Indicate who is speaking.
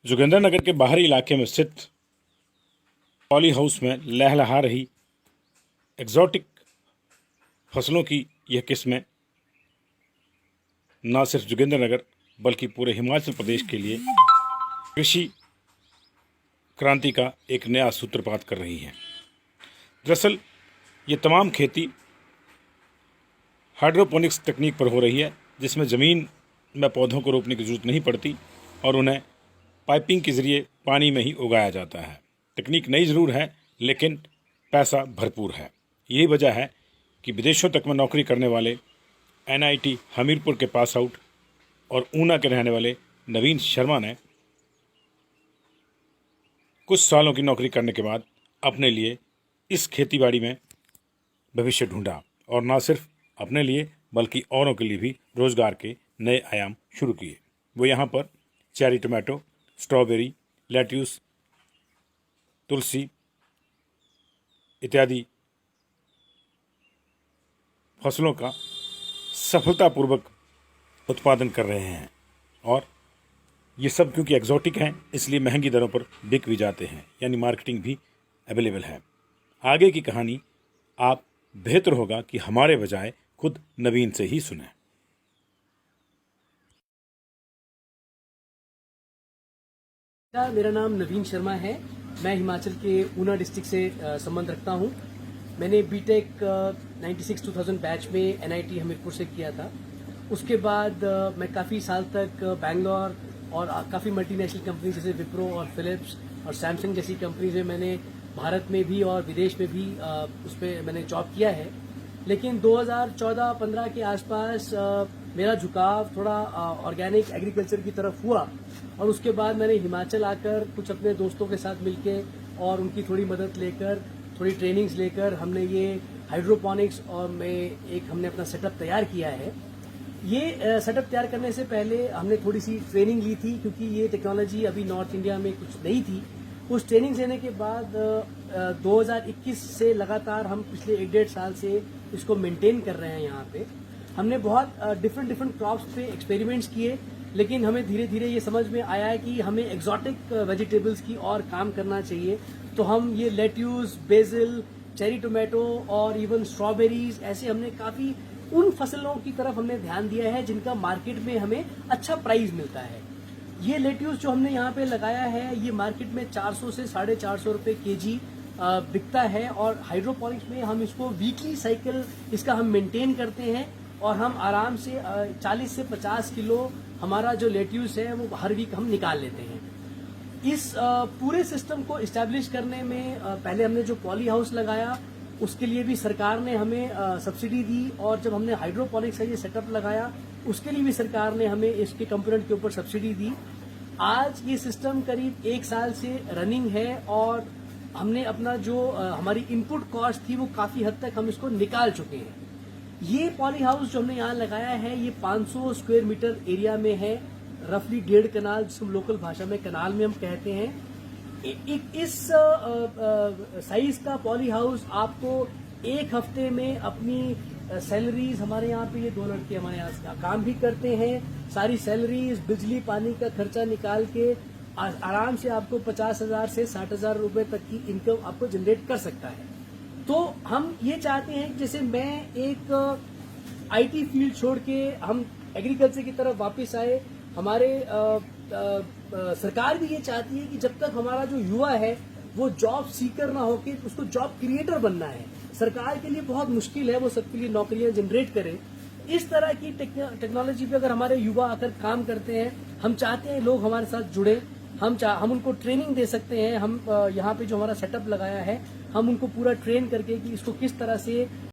Speaker 1: जोगिंद्रनगर के बाहरी इलाके में स्थित पॉली हाउस में लहलहा रही एग्जॉटिक फसलों की यह किस्में न सिर्फ जोगिंद्रनगर बल्कि पूरे हिमाचल प्रदेश के लिए कृषि क्रांति का एक नया सूत्रपात कर रही हैं। दरअसल ये तमाम खेती हाइड्रोपोनिक्स तकनीक पर हो रही है, जिसमें ज़मीन में पौधों को रोपने की ज़रूरत नहीं पड़ती और उन्हें पाइपिंग के ज़रिए पानी में ही उगाया जाता है। तकनीक नई ज़रूर है, लेकिन पैसा भरपूर है। यही वजह है कि विदेशों तक में नौकरी करने वाले NIT हमीरपुर के पास आउट और ऊना के रहने वाले नवीन शर्मा ने कुछ सालों की नौकरी करने के बाद अपने लिए इस खेतीबाड़ी में भविष्य ढूंढा और न सिर्फ अपने लिए बल्कि औरों के लिए भी रोज़गार के नए आयाम शुरू किए। वो यहाँ पर चेरी टोमेटो, स्ट्रॉबेरी, लेट्यूस, तुलसी इत्यादि फसलों का सफलतापूर्वक उत्पादन कर रहे हैं और ये सब क्योंकि एग्जॉटिक हैं इसलिए महंगी दरों पर बिक भी जाते हैं, यानी मार्केटिंग भी अवेलेबल है। आगे की कहानी आप बेहतर होगा कि हमारे बजाय खुद नवीन से ही सुने।
Speaker 2: मेरा नाम नवीन शर्मा है। मैं हिमाचल के ऊना डिस्ट्रिक्ट से संबंध रखता हूँ। मैंने बीटेक 96-2000 बैच में NIT हमीरपुर से किया था। उसके बाद मैं काफ़ी साल तक बैंगलोर और काफ़ी मल्टीनेशनल कंपनी जैसे विप्रो और फिलिप्स और सैमसंग जैसी कंपनीज में मैंने भारत में भी और विदेश में भी उस पर मैंने जॉब किया है। लेकिन 2014-15 के आसपास मेरा झुकाव थोड़ा ऑर्गेनिक एग्रीकल्चर की तरफ हुआ और उसके बाद मैंने हिमाचल आकर कुछ अपने दोस्तों के साथ मिलके और उनकी थोड़ी मदद लेकर, थोड़ी ट्रेनिंग्स लेकर हमने ये हाइड्रोपोनिक्स और हमने अपना सेटअप तैयार किया है। ये सेटअप तैयार करने से पहले हमने थोड़ी सी ट्रेनिंग ली थी, क्योंकि ये टेक्नोलॉजी अभी नॉर्थ इंडिया में कुछ नहीं थी। उस ट्रेनिंग लेने के बाद 2021 से लगातार हम पिछले 1-1.5 साल से इसको मेंटेन कर रहे हैं। यहाँ पे हमने बहुत डिफरेंट क्रॉप्स पे एक्सपेरिमेंट्स किए, लेकिन हमें धीरे धीरे ये समझ में आया है कि हमें एक्सोटिक वेजिटेबल्स की और काम करना चाहिए। तो हम ये लेट्यूस, बेसिल, चेरी टोमेटो और इवन स्ट्रॉबेरीज, ऐसे हमने काफ़ी उन फसलों की तरफ हमने ध्यान दिया है जिनका मार्केट में हमें अच्छा प्राइस मिलता है। ये लेट्यूस जो हमने यहाँ पे लगाया है, ये मार्केट में 400 से 450 रुपये केजी बिकता है और हाइड्रोपोनिक्स में हम इसको वीकली साइकिल इसका हम मेंटेन करते हैं और हम आराम से 40 से 50 किलो हमारा जो लेट्यूस है वो हर वीक हम निकाल लेते हैं। इस पूरे सिस्टम को इस्टेब्लिश करने में पहले हमने जो पॉली हाउस लगाया उसके लिए भी सरकार ने हमें सब्सिडी दी, और जब हमने हाइड्रोपोनिक्स का ये सेटअप लगाया उसके लिए भी सरकार ने हमें इसके कंपोनेंट के ऊपर सब्सिडी दी। आज ये सिस्टम करीब 1 साल से रनिंग है और हमने अपना जो हमारी इनपुट कॉस्ट थी वो काफ़ी हद तक हम इसको निकाल चुके हैं। ये पॉली हाउस जो हमने यहाँ लगाया है ये 500 स्क्वायर मीटर एरिया में है, रफली 1.5 कनाल, जिसको लोकल भाषा में कनाल में हम कहते हैं। इस साइज का पॉली हाउस आपको 1 हफ्ते में अपनी सैलरीज, हमारे यहाँ पे ये 2 लड़के हमारे यहाँ काम भी करते हैं, सारी सैलरीज, बिजली पानी का खर्चा निकाल के आराम से आपको 50,000 से 60,000 रुपए तक की इनकम आपको जनरेट कर सकता है। तो हम ये चाहते हैं कि जैसे मैं एक IT फील्ड छोड़ के हम एग्रीकल्चर की तरफ वापस आए, हमारे सरकार भी ये चाहती है कि जब तक हमारा जो युवा है वो जॉब सीकर ना होके उसको जॉब क्रिएटर बनना है। सरकार के लिए बहुत मुश्किल है वो सबके लिए नौकरियां जनरेट करे। इस तरह की टेक्नोलॉजी पे अगर हमारे युवा आकर काम करते हैं, हम चाहते हैं लोग हमारे साथ जुड़े, हम उनको ट्रेनिंग दे सकते हैं। हम यहाँ पे जो हमारा सेटअप लगाया है हम उनको पूरा ट्रेन करके कि इसको किस तरह से